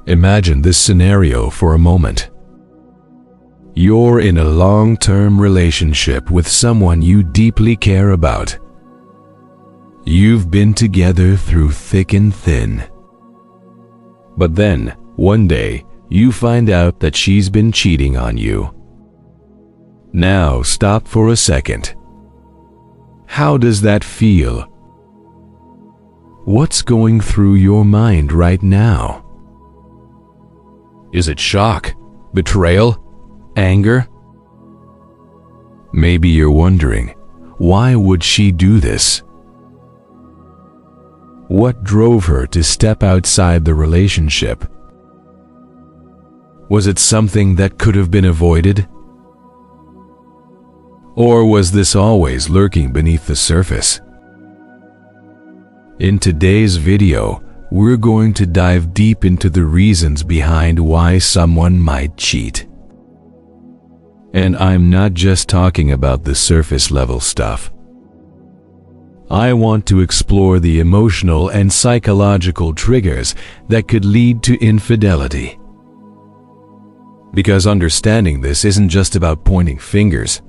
Imagine this scenario for a moment. You're in a long-term relationship with someone you deeply care about. You've been together through thick and thin. But then, one day, you find out that she's been cheating on you. Now, stop for a second. How does that feel? What's going through your mind right now? Is it shock, betrayal, anger? Maybe you're wondering, why would she do this? What drove her to step outside the relationship? Was it something that could have been avoided? Or was this always lurking beneath the surface? In today's video, we're going to dive deep into the reasons behind why someone might cheat. And I'm not just talking about the surface level stuff. I want to explore the emotional and psychological triggers that could lead to infidelity. Because understanding this isn't just about pointing fingers.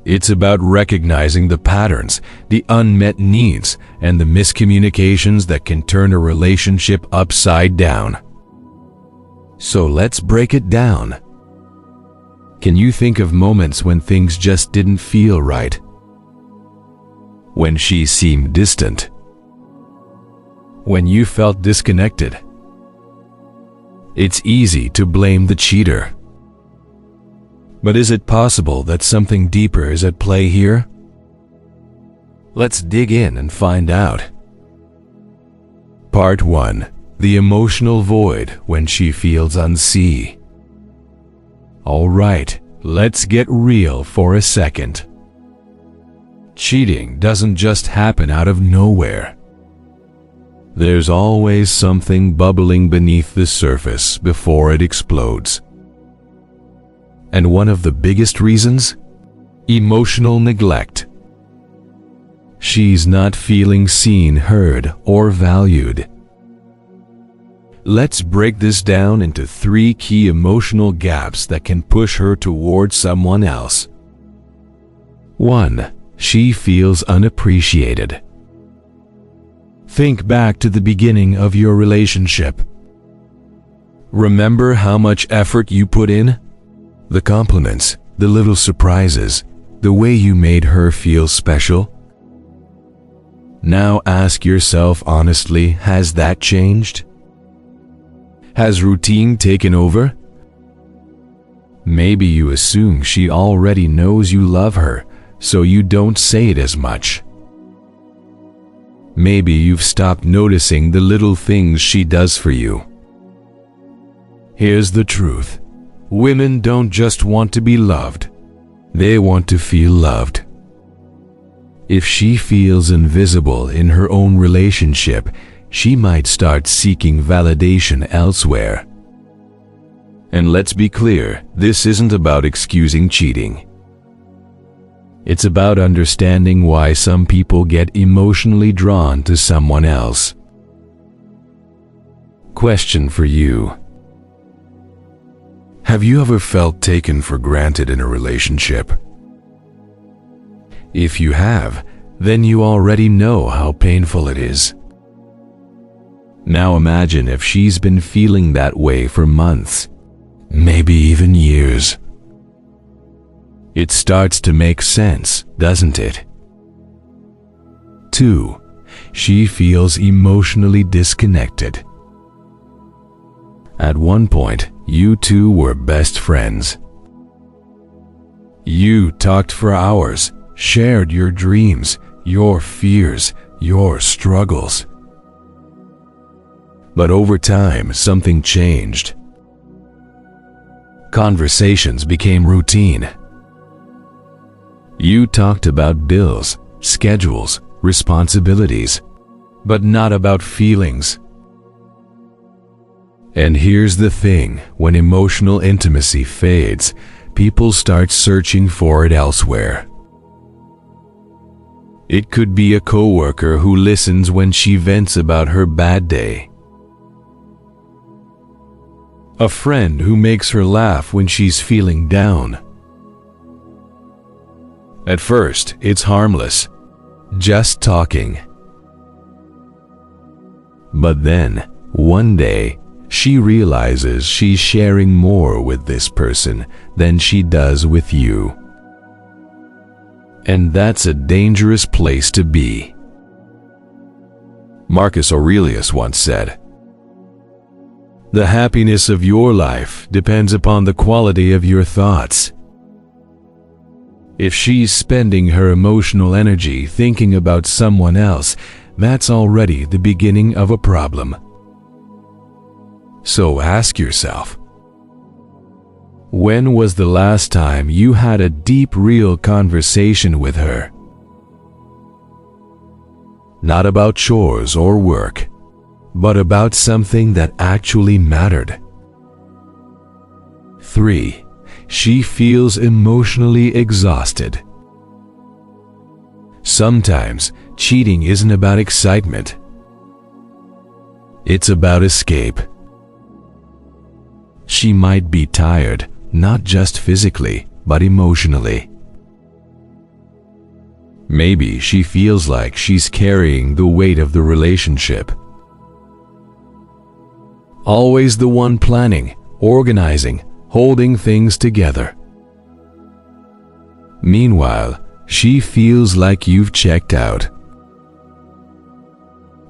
It's about recognizing the patterns, the unmet needs, and the miscommunications that can turn a relationship upside down. So let's break it down. Can you think of moments when things just didn't feel right? When she seemed distant? When you felt disconnected? It's easy to blame the cheater. But is it possible that something deeper is at play here? Let's dig in and find out. Part 1. The emotional void when she feels unseen. Alright, let's get real for a second. Cheating doesn't just happen out of nowhere. There's always something bubbling beneath the surface before it explodes. And one of the biggest reasons? Emotional neglect. She's not feeling seen, heard, or valued. Let's break this down into 3 key emotional gaps that can push her towards someone else. 1. She feels unappreciated. Think back to the beginning of your relationship. Remember how much effort you put in? The compliments, the little surprises, the way you made her feel special? Now ask yourself honestly, has that changed? Has routine taken over? Maybe you assume she already knows you love her, so you don't say it as much. Maybe you've stopped noticing the little things she does for you. Here's the truth. Women don't just want to be loved. They want to feel loved. If she feels invisible in her own relationship, she might start seeking validation elsewhere. And let's be clear, this isn't about excusing cheating. It's about understanding why some people get emotionally drawn to someone else. Question for you. Have you ever felt taken for granted in a relationship? If you have, then you already know how painful it is. Now imagine if she's been feeling that way for months, maybe even years. It starts to make sense, doesn't it? 2. She feels emotionally disconnected. At one point, you two were best friends. You talked for hours, shared your dreams, your fears, your struggles. But over time, something changed. Conversations became routine. You talked about bills, schedules, responsibilities, but not about feelings. And here's the thing, when emotional intimacy fades, people start searching for it elsewhere. It could be a coworker who listens when she vents about her bad day. A friend who makes her laugh when she's feeling down. At first, it's harmless, just talking. But then, one day, she realizes she's sharing more with this person than she does with you. And that's a dangerous place to be. Marcus Aurelius once said, "The happiness of your life depends upon the quality of your thoughts." If she's spending her emotional energy thinking about someone else, that's already the beginning of a problem. So ask yourself, when was the last time you had a deep, real conversation with her? Not about chores or work, but about something that actually mattered. 3. She feels emotionally exhausted. Sometimes cheating isn't about excitement. It's about escape. She might be tired, not just physically, but emotionally. Maybe she feels like she's carrying the weight of the relationship. Always the one planning, organizing, holding things together. Meanwhile, she feels like you've checked out.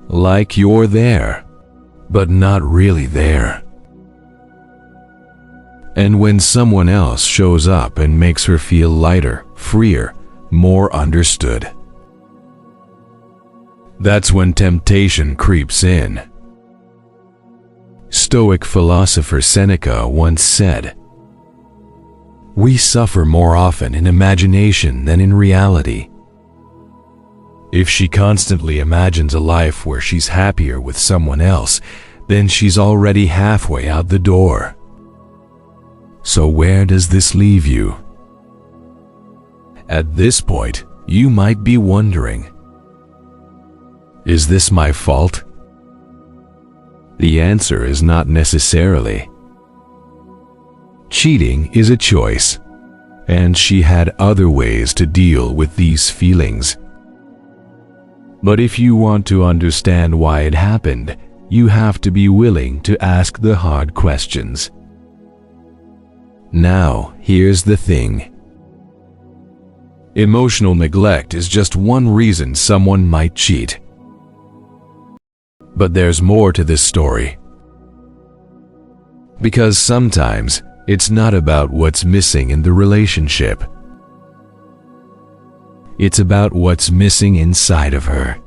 Like you're there, but not really there. And when someone else shows up and makes her feel lighter, freer, more understood, that's when temptation creeps in. Stoic philosopher Seneca once said, "We suffer more often in imagination than in reality." If she constantly imagines a life where she's happier with someone else, then she's already halfway out the door. So where does this leave you? At this point, you might be wondering, is this my fault? The answer is not necessarily. Cheating is a choice, and she had other ways to deal with these feelings. But if you want to understand why it happened, you have to be willing to ask the hard questions. Now, here's the thing. Emotional neglect is just one reason someone might cheat. But there's more to this story. Because sometimes it's not about what's missing in the relationship. It's about what's missing inside of her.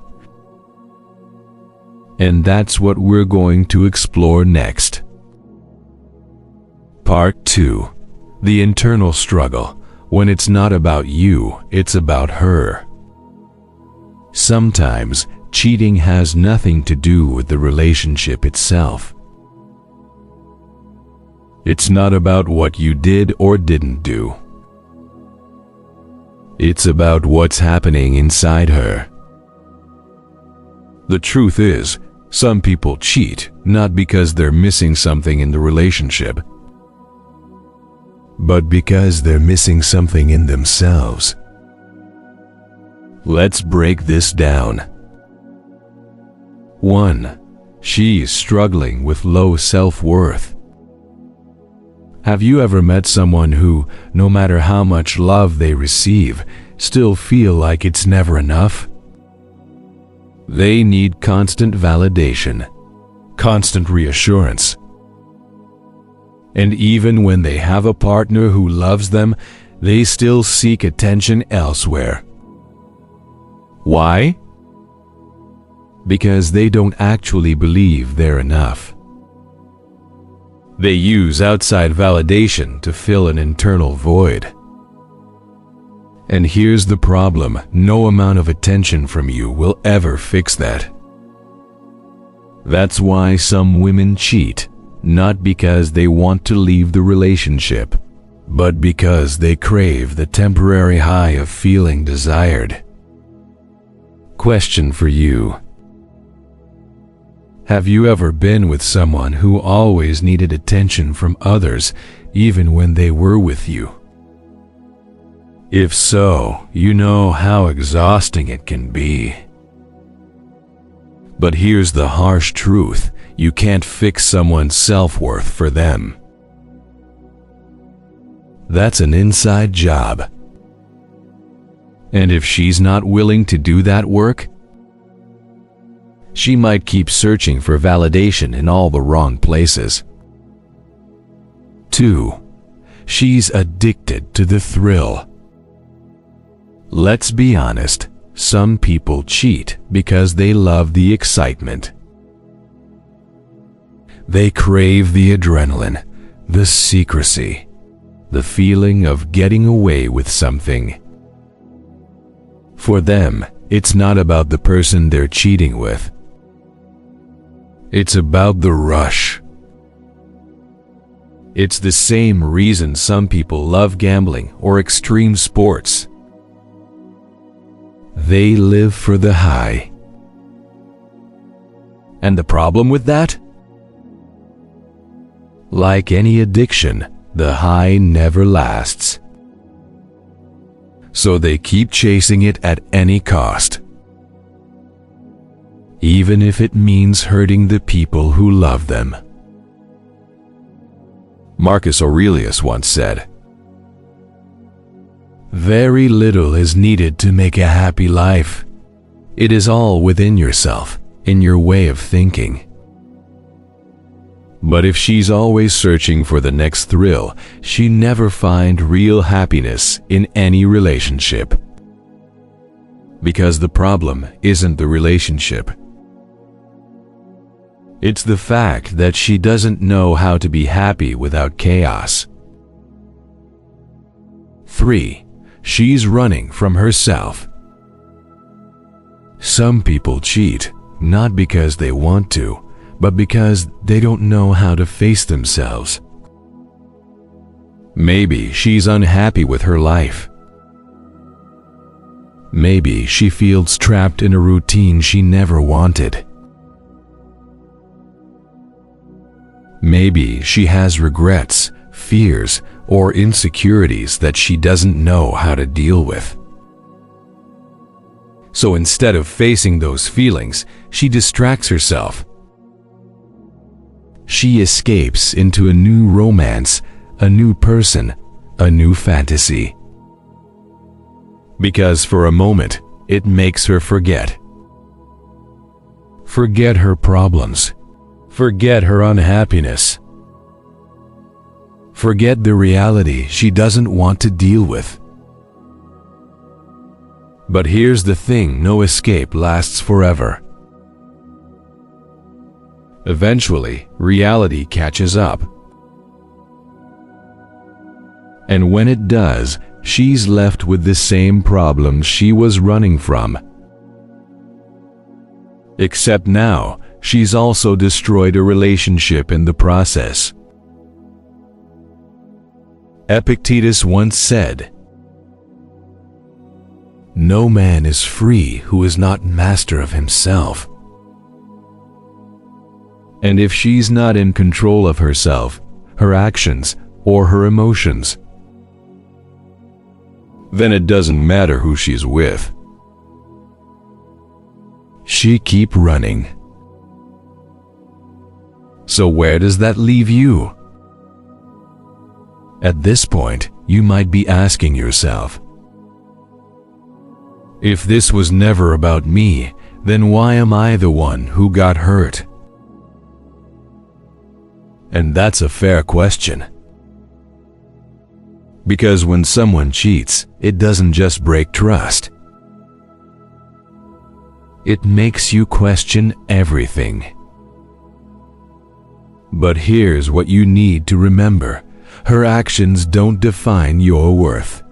And that's what we're going to explore next. Part 2. The internal struggle. When it's not about you, it's about her. Sometimes cheating has nothing to do with the relationship itself. It's not about what you did or didn't do. It's about what's happening inside her. The truth is, some people cheat not because they're missing something in the relationship, but because they're missing something in themselves. Let's break this down. 1. She's struggling with low self-worth. Have you ever met someone who, no matter how much love they receive, still feel like it's never enough? They need constant validation, constant reassurance. And even when they have a partner who loves them, they still seek attention elsewhere. Why? Because they don't actually believe they're enough. They use outside validation to fill an internal void. And here's the problem: no amount of attention from you will ever fix that. That's why some women cheat, not because they want to leave the relationship, but because they crave the temporary high of feeling desired. Question for you: Have you ever been with someone who always needed attention from others, even when they were with you? If so, you know how exhausting it can be. But here's the harsh truth: you can't fix someone's self-worth for them. That's an inside job. And if she's not willing to do that work, she might keep searching for validation in all the wrong places. 2. She's addicted to the thrill. Let's be honest, some people cheat because they love the excitement. They crave the adrenaline, the secrecy, the feeling of getting away with something. For them, it's not about the person they're cheating with. It's about the rush. It's the same reason some people love gambling or extreme sports. They live for the high. And the problem with that? Like any addiction, the high never lasts. So they keep chasing it at any cost, even if it means hurting the people who love them. Marcus Aurelius once said, "Very little is needed to make a happy life. It is all within yourself, in your way of thinking." But if she's always searching for the next thrill, she never finds real happiness in any relationship. Because the problem isn't the relationship. It's the fact that she doesn't know how to be happy without chaos. 3. She's running from herself. Some people cheat, not because they want to, but because they don't know how to face themselves. Maybe she's unhappy with her life. Maybe she feels trapped in a routine she never wanted. Maybe she has regrets, fears, or insecurities that she doesn't know how to deal with. So instead of facing those feelings, she distracts herself. She escapes into a new romance, a new person, a new fantasy. Because for a moment, it makes her forget. Forget her problems. Forget her unhappiness. Forget the reality she doesn't want to deal with. But here's the thing: no escape lasts forever. Eventually, reality catches up. And when it does, she's left with the same problems she was running from. Except now, she's also destroyed a relationship in the process. Epictetus once said, "No man is free who is not master of himself." And if she's not in control of herself, her actions, or her emotions, then it doesn't matter who she's with. She keeps running. So where does that leave you? At this point, you might be asking yourself, if this was never about me, then why am I the one who got hurt? And that's a fair question. Because when someone cheats, it doesn't just break trust. It makes you question everything. But here's what you need to remember: her actions don't define your worth.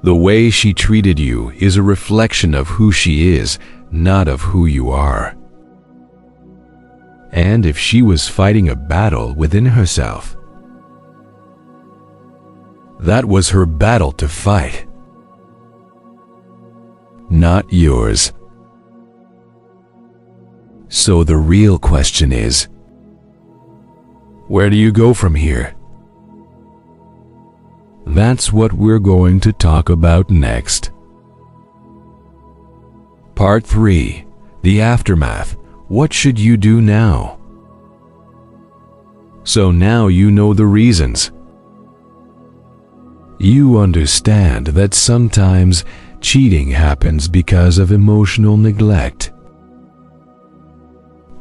The way she treated you is a reflection of who she is, not of who you are. And if she was fighting a battle within herself, that was her battle to fight, not yours. So the real question is, where do you go from here? That's what we're going to talk about next. Part 3. The aftermath. What should you do now? So now you know the reasons. You understand that sometimes cheating happens because of emotional neglect.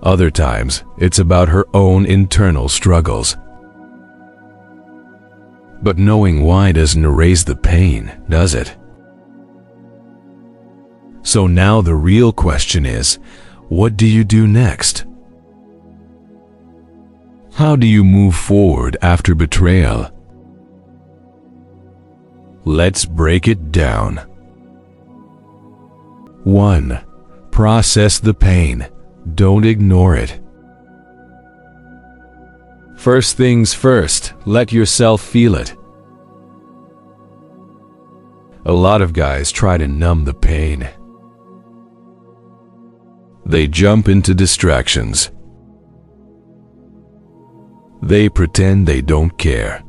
Other times, it's about her own internal struggles. But knowing why doesn't erase the pain, does it? So now the real question is, what do you do next? How do you move forward after betrayal? Let's break it down. 1. Process the pain. Don't ignore it. First things first, let yourself feel it. A lot of guys try to numb the pain. They jump into distractions. They pretend they don't care.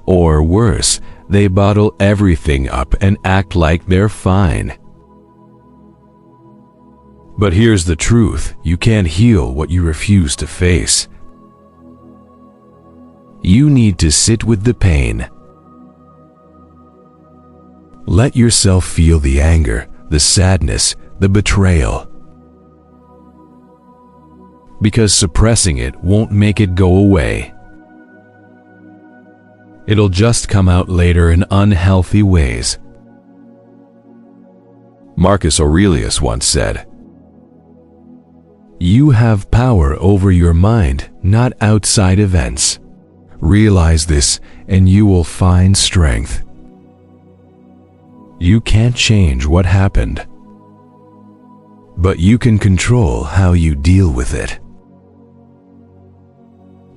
Or worse, they bottle everything up and act like they're fine. But here's the truth, you can't heal what you refuse to face. You need to sit with the pain. Let yourself feel the anger, the sadness, the betrayal. Because suppressing it won't make it go away. It'll just come out later in unhealthy ways. Marcus Aurelius once said, "You have power over your mind, not outside events. Realize this and you will find strength." You can't change what happened, but you can control how you deal with it.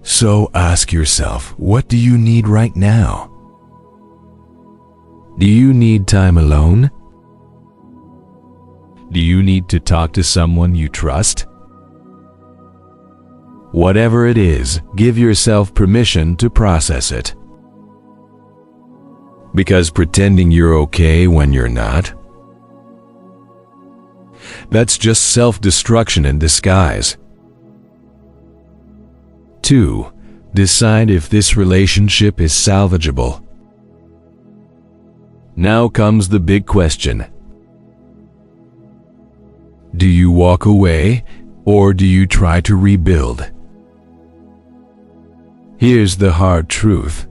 So ask yourself, what do you need right now? Do you need time alone? Do you need to talk to someone you trust? Whatever it is, give yourself permission to process it. Because pretending you're okay when you're not, that's just self-destruction in disguise. 2. Decide if this relationship is salvageable. Now comes the big question. Do you walk away, or do you try to rebuild? Here's the hard truth.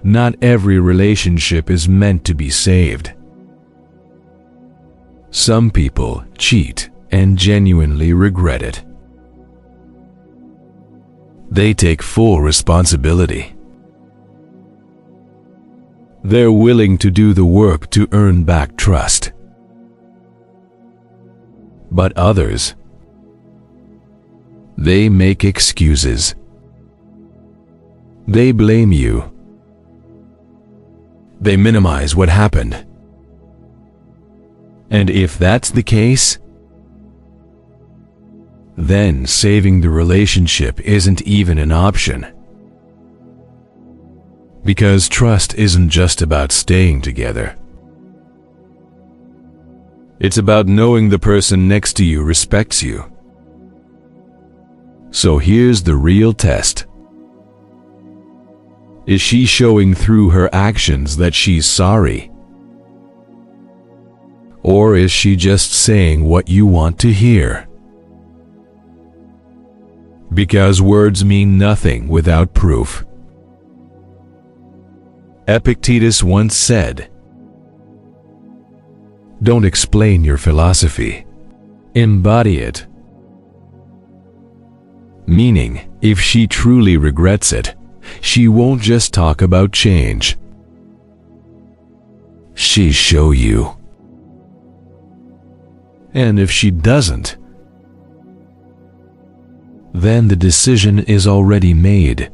Not every relationship is meant to be saved. Some people cheat and genuinely regret it. They take full responsibility. They're willing to do the work to earn back trust. But others, they make excuses. They blame you. They minimize what happened. And if that's the case, then saving the relationship isn't even an option. Because trust isn't just about staying together. It's about knowing the person next to you respects you. So here's the real test. Is she showing through her actions that she's sorry? Or is she just saying what you want to hear? Because words mean nothing without proof. Epictetus once said, "Don't explain your philosophy. Embody it." Meaning, if she truly regrets it, she won't just talk about change. She'll show you. And if she doesn't, then the decision is already made.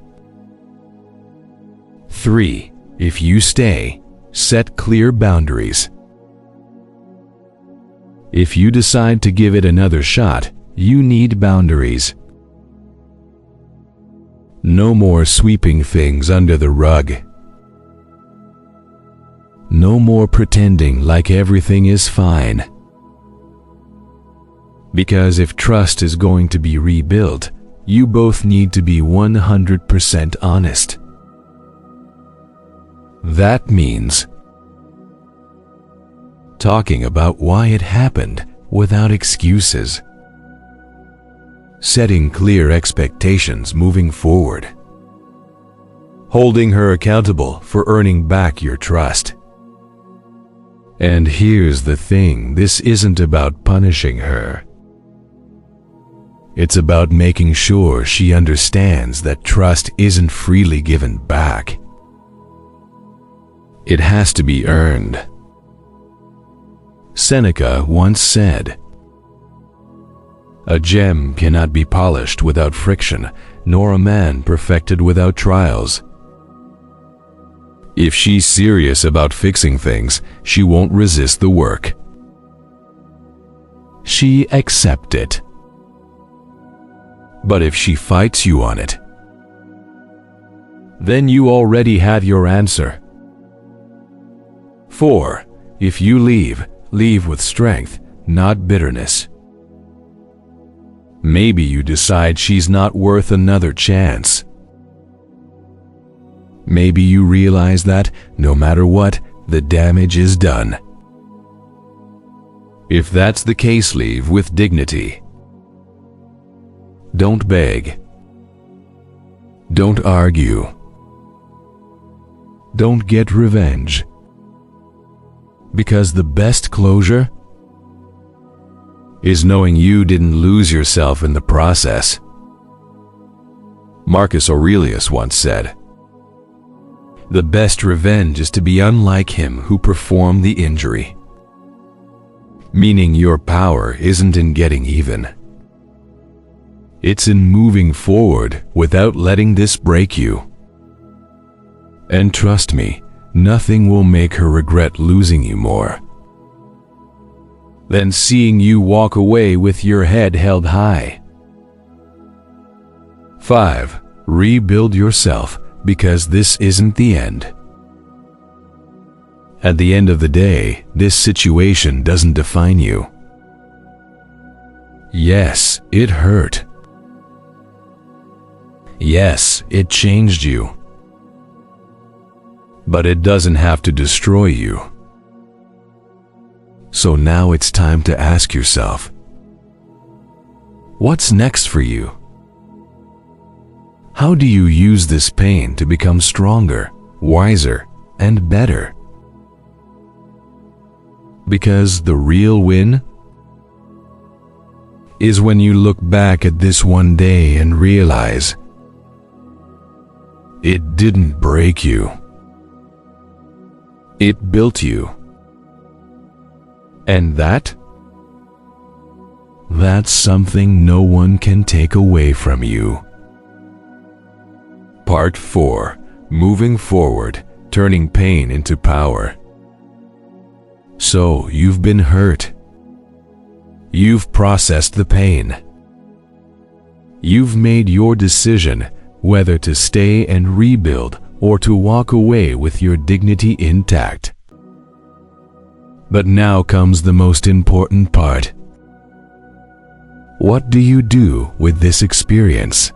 3. If you stay, set clear boundaries. If you decide to give it another shot, you need boundaries. No more sweeping things under the rug. No more pretending like everything is fine. Because if trust is going to be rebuilt, you both need to be 100% honest. That means talking about why it happened without excuses. Setting clear expectations moving forward. Holding her accountable for earning back your trust. And here's the thing, this isn't about punishing her. It's about making sure she understands that trust isn't freely given back. It has to be earned. Seneca once said, "A gem cannot be polished without friction, nor a man perfected without trials." If she's serious about fixing things, she won't resist the work. She accepts it. But if she fights you on it, then you already have your answer. 4. If you leave, leave with strength, not bitterness. Maybe you decide she's not worth another chance. Maybe you realize that, no matter what, the damage is done. If that's the case, leave with dignity. Don't beg. Don't argue. Don't get revenge. Because the best closure is knowing you didn't lose yourself in the process. Marcus Aurelius once said, "The best revenge is to be unlike him who performed the injury." Meaning your power isn't in getting even. It's in moving forward without letting this break you. And trust me, nothing will make her regret losing you more than seeing you walk away with your head held high. 5. Rebuild yourself, because this isn't the end. At the end of the day, this situation doesn't define you. Yes, it hurt. Yes, it changed you. But it doesn't have to destroy you. So now it's time to ask yourself, what's next for you? How do you use this pain to become stronger, wiser, and better? Because the real win is when you look back at this one day and realize it didn't break you. It built you. And that's something no one can take away from you. Part 4. Moving forward, turning pain into power. So, you've been hurt. You've processed the pain. You've made your decision whether to stay and rebuild or to walk away with your dignity intact. But now comes the most important part. What do you do with this experience?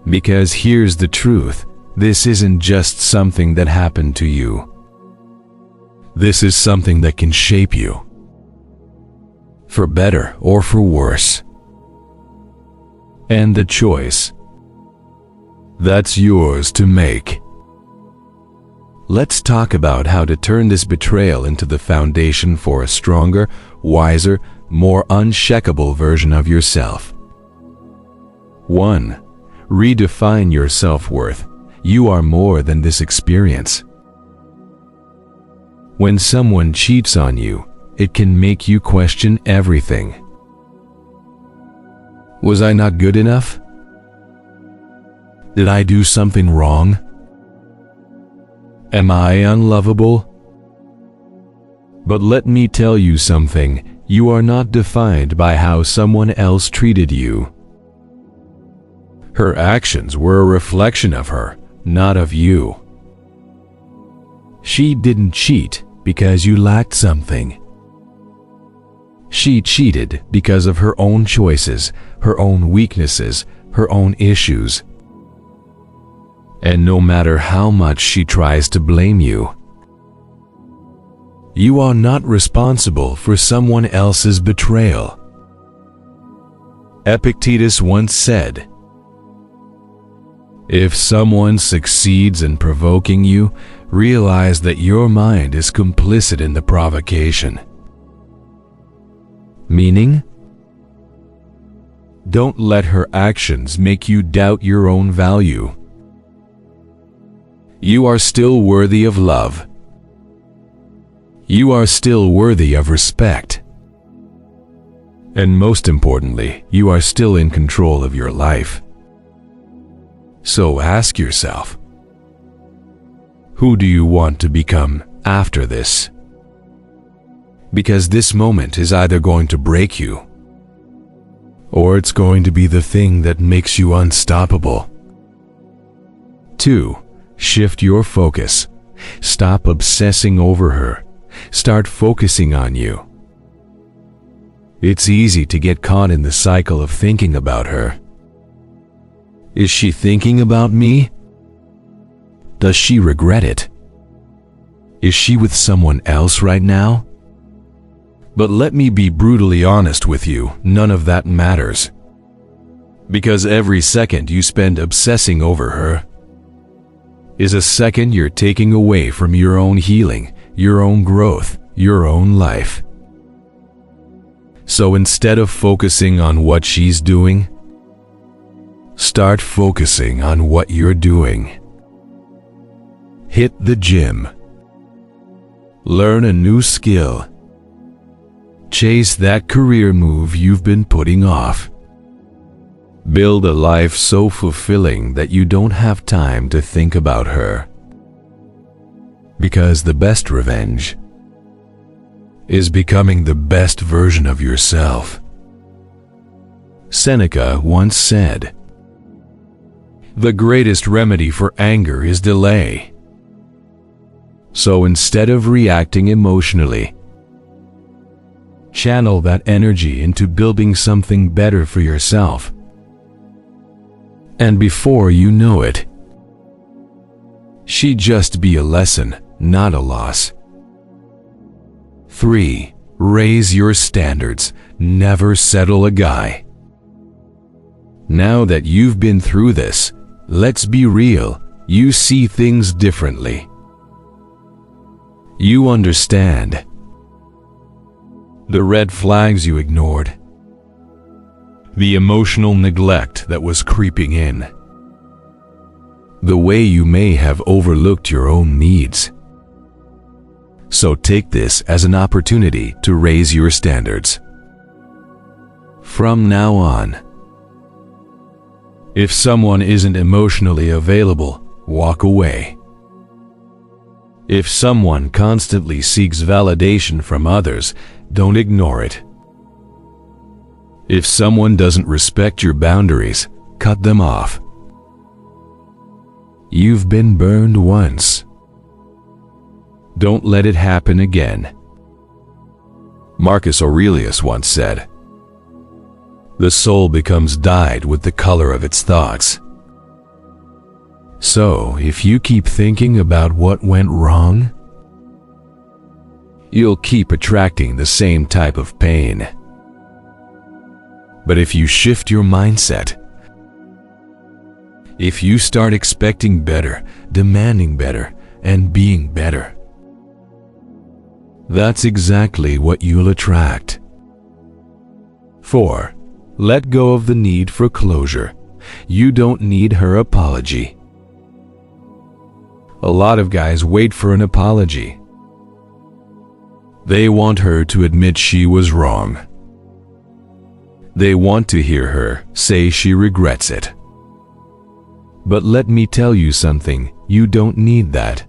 Because here's the truth, this isn't just something that happened to you. This is something that can shape you. For better or for worse. And the choice, that's yours to make. Let's talk about how to turn this betrayal into the foundation for a stronger, wiser, more unshakable version of yourself. 1. Redefine your self-worth. You are more than this experience. When someone cheats on you, it can make you question everything. Was I not good enough? Did I do something wrong? Am I unlovable? But let me tell you something, you are not defined by how someone else treated you. Her actions were a reflection of her, not of you. She didn't cheat because you lacked something. She cheated because of her own choices, her own weaknesses, her own issues. And no matter how much she tries to blame you, you are not responsible for someone else's betrayal. Epictetus once said, "If someone succeeds in provoking you, realize that your mind is complicit in the provocation." Meaning, don't let her actions make you doubt your own value. You are still worthy of love. You are still worthy of respect. And most importantly, you are still in control of your life. So ask yourself, who do you want to become after this? Because this moment is either going to break you, or it's going to be the thing that makes you unstoppable. 2. Shift your focus. Stop obsessing over her. Start focusing on you. It's easy to get caught in the cycle of thinking about her. Is she thinking about me? Does she regret it? Is she with someone else right now? But let me be brutally honest with you, none of that matters. Because every second you spend obsessing over her is a second you're taking away from your own healing, your own growth, your own life. So instead of focusing on what she's doing, start focusing on what you're doing. Hit the gym. Learn a new skill. Chase that career move you've been putting off. Build a life so fulfilling that you don't have time to think about her. Because the best revenge is becoming the best version of yourself. Seneca once said, "The greatest remedy for anger is delay." So instead of reacting emotionally, channel that energy into building something better for yourself. And before you know it, she'd just be a lesson, not a loss. 3. Raise your standards. Never settle a guy. Now that you've been through this, let's be real, you see things differently. You understand the red flags you ignored, the emotional neglect that was creeping in, the way you may have overlooked your own needs. So take this as an opportunity to raise your standards. From now on, if someone isn't emotionally available, walk away. If someone constantly seeks validation from others, don't ignore it. If someone doesn't respect your boundaries, cut them off. You've been burned once. Don't let it happen again. Marcus Aurelius once said, "The soul becomes dyed with the color of its thoughts." So, if you keep thinking about what went wrong, you'll keep attracting the same type of pain. But if you shift your mindset, if you start expecting better, demanding better, and being better, that's exactly what you'll attract. 4. Let go of the need for closure. You don't need her apology. A lot of guys wait for an apology. They want her to admit she was wrong. They want to hear her say she regrets it. But let me tell you something, you don't need that.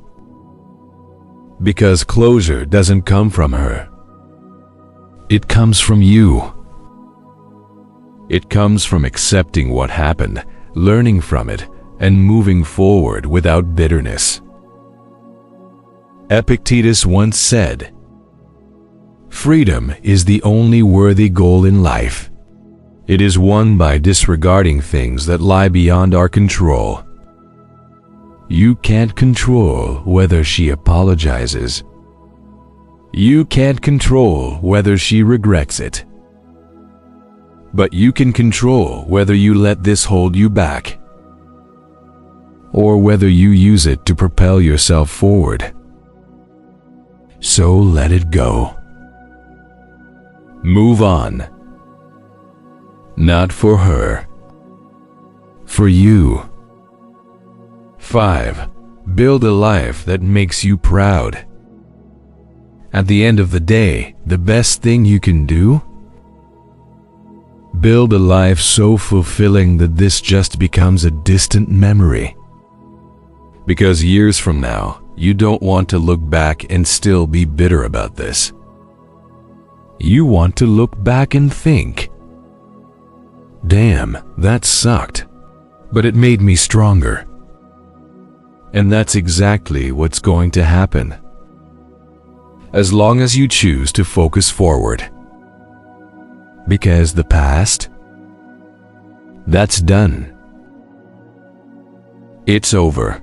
Because closure doesn't come from her. It comes from you. It comes from accepting what happened, learning from it, and moving forward without bitterness. Epictetus once said, "Freedom is the only worthy goal in life. It is won by disregarding things that lie beyond our control." You can't control whether she apologizes. You can't control whether she regrets it. But you can control whether you let this hold you back, or whether you use it to propel yourself forward. So let it go. Move on. Not for her. For you. 5. Build a life that makes you proud. At the end of the day, the best thing you can do? Build a life so fulfilling that this just becomes a distant memory. Because years from now, you don't want to look back and still be bitter about this. You want to look back and think, "Damn, that sucked, but it made me stronger." And that's exactly what's going to happen, as long as you choose to focus forward. Because the past, that's done. It's over.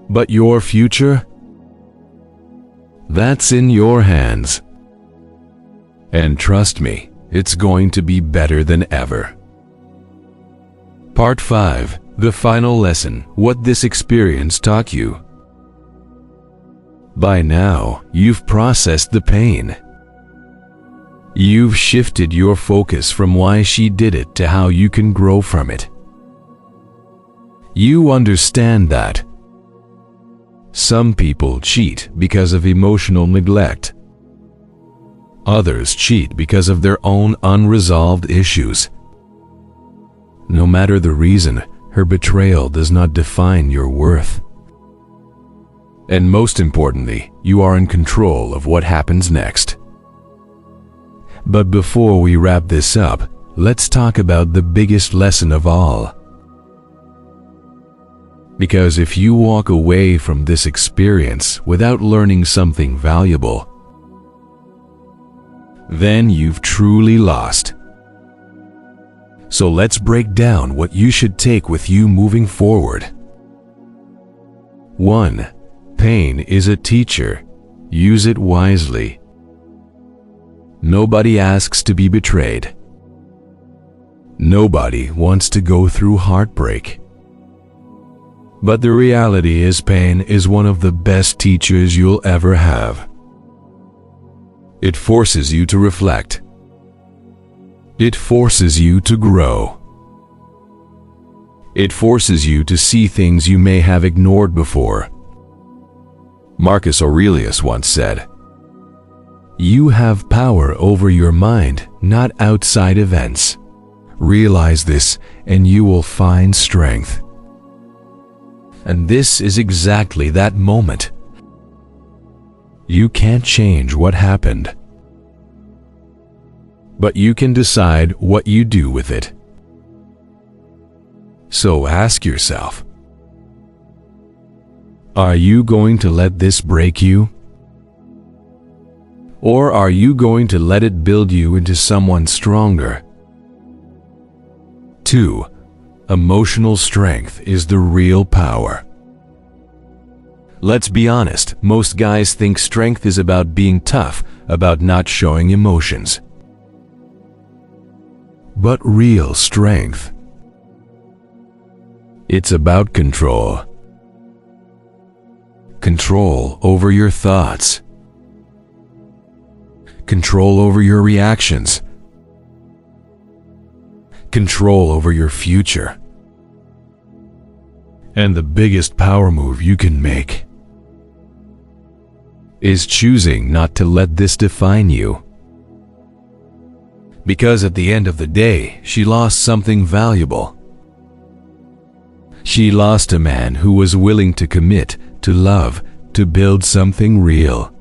But your future, that's in your hands. And trust me, it's going to be better than ever. Part 5. The final lesson, what this experience taught you. By now, you've processed the pain. You've shifted your focus from why she did it to how you can grow from it. You understand that some people cheat because of emotional neglect. Others cheat because of their own unresolved issues. No matter the reason, her betrayal does not define your worth. And most importantly, you are in control of what happens next. But before we wrap this up, let's talk about the biggest lesson of all. Because if you walk away from this experience without learning something valuable, then you've truly lost. So let's break down what you should take with you moving forward. 1. Pain is a teacher. Use it wisely. Nobody asks to be betrayed. Nobody wants to go through heartbreak. But the reality is, pain is one of the best teachers you'll ever have. It forces you to reflect. It forces you to grow. It forces you to see things you may have ignored before. Marcus Aurelius once said, "You have power over your mind, not outside events. Realize this, and you will find strength." And this is exactly that moment. You can't change what happened, but you can decide what you do with it. So ask yourself, are you going to let this break you? Or are you going to let it build you into someone stronger? 2. Emotional strength is the real power. Let's be honest, most guys think strength is about being tough, about not showing emotions. But real strength, it's about control. Control over your thoughts. Control over your reactions. Control over your future. And the biggest power move you can make is choosing not to let this define you. Because at the end of the day, she lost something valuable. She lost a man who was willing to commit, to love, to build something real.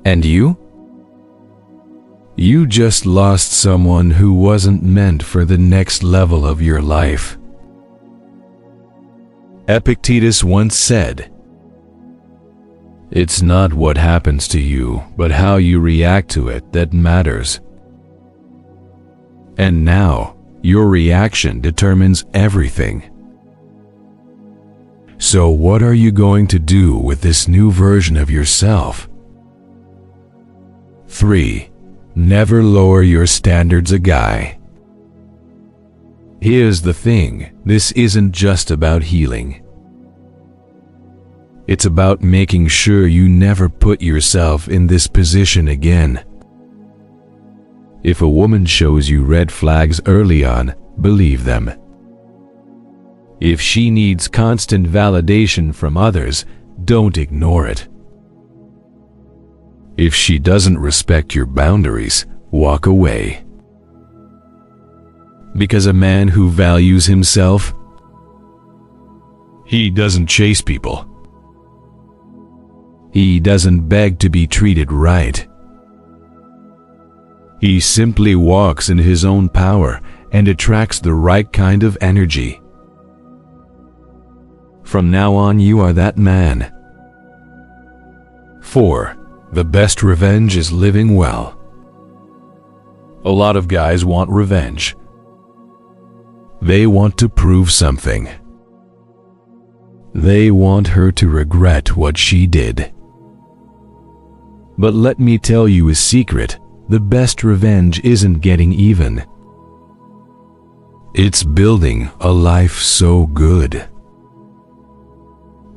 And you? You just lost someone who wasn't meant for the next level of your life. Epictetus once said, "It's not what happens to you, but how you react to it that matters." And now, your reaction determines everything. So what are you going to do with this new version of yourself? 3. Never lower your standards a guy. Here's the thing, this isn't just about healing. It's about making sure you never put yourself in this position again. If a woman shows you red flags early on, believe them. If she needs constant validation from others, don't ignore it. If she doesn't respect your boundaries, walk away. Because a man who values himself, he doesn't chase people. He doesn't beg to be treated right. He simply walks in his own power and attracts the right kind of energy. From now on, you are that man. 4. The best revenge is living well. A lot of guys want revenge. They want to prove something. They want her to regret what she did. But let me tell you a secret, the best revenge isn't getting even. It's building a life so good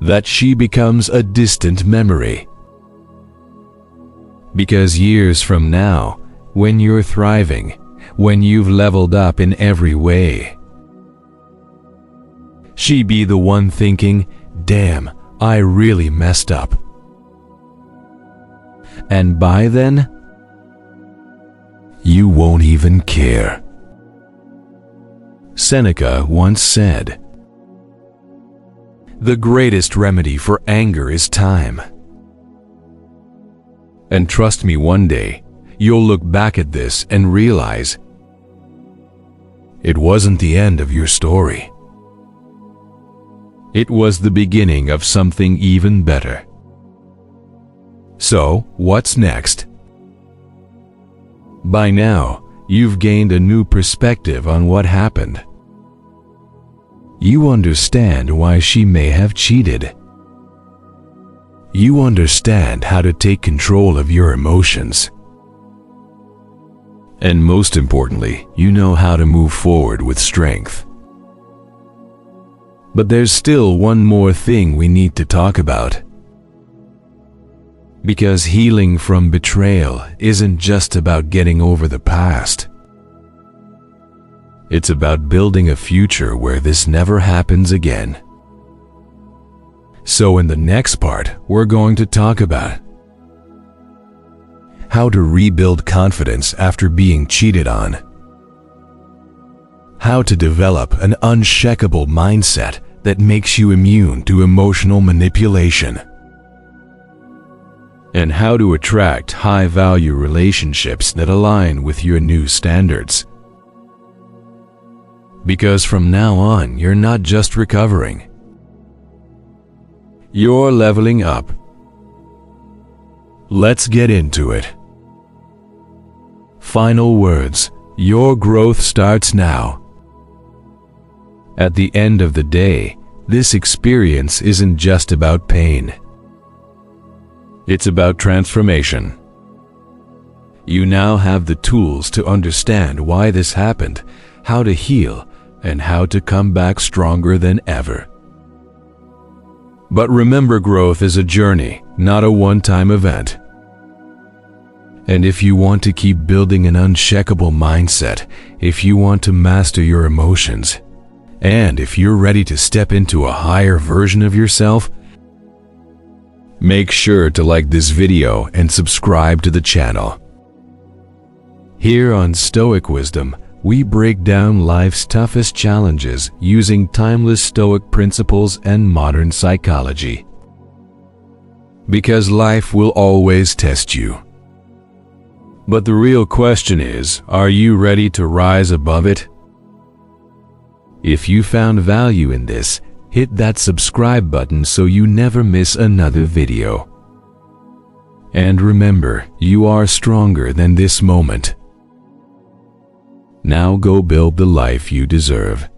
that she becomes a distant memory. Because years from now, when you're thriving, when you've leveled up in every way, she be the one thinking, "Damn, I really messed up." And by then, you won't even care. Seneca once said, "The greatest remedy for anger is time." And trust me, one day, you'll look back at this and realize it wasn't the end of your story. It was the beginning of something even better. So, what's next? By now, you've gained a new perspective on what happened. You understand why she may have cheated. You understand how to take control of your emotions. And most importantly, you know how to move forward with strength. But there's still one more thing we need to talk about. Because healing from betrayal isn't just about getting over the past. It's about building a future where this never happens again. So in the next part, we're going to talk about how to rebuild confidence after being cheated on, how to develop an unshakable mindset that makes you immune to emotional manipulation, and how to attract high-value relationships that align with your new standards. Because from now on, you're not just recovering. You're leveling up. Let's get into it. Final words. Your growth starts now. At the end of the day, this experience isn't just about pain. It's about transformation. You now have the tools to understand why this happened, how to heal, and how to come back stronger than ever. But remember, growth is a journey, not a one-time event. And if you want to keep building an unshakable mindset, if you want to master your emotions, and if you're ready to step into a higher version of yourself, make sure to like this video and subscribe to the channel. Here on Stoic Wisdom, we break down life's toughest challenges using timeless Stoic principles and modern psychology. because life will always test you. But the real question is, are you ready to rise above it? If you found value in this, hit that subscribe button so you never miss another video. And remember, you are stronger than this moment. Now go build the life you deserve.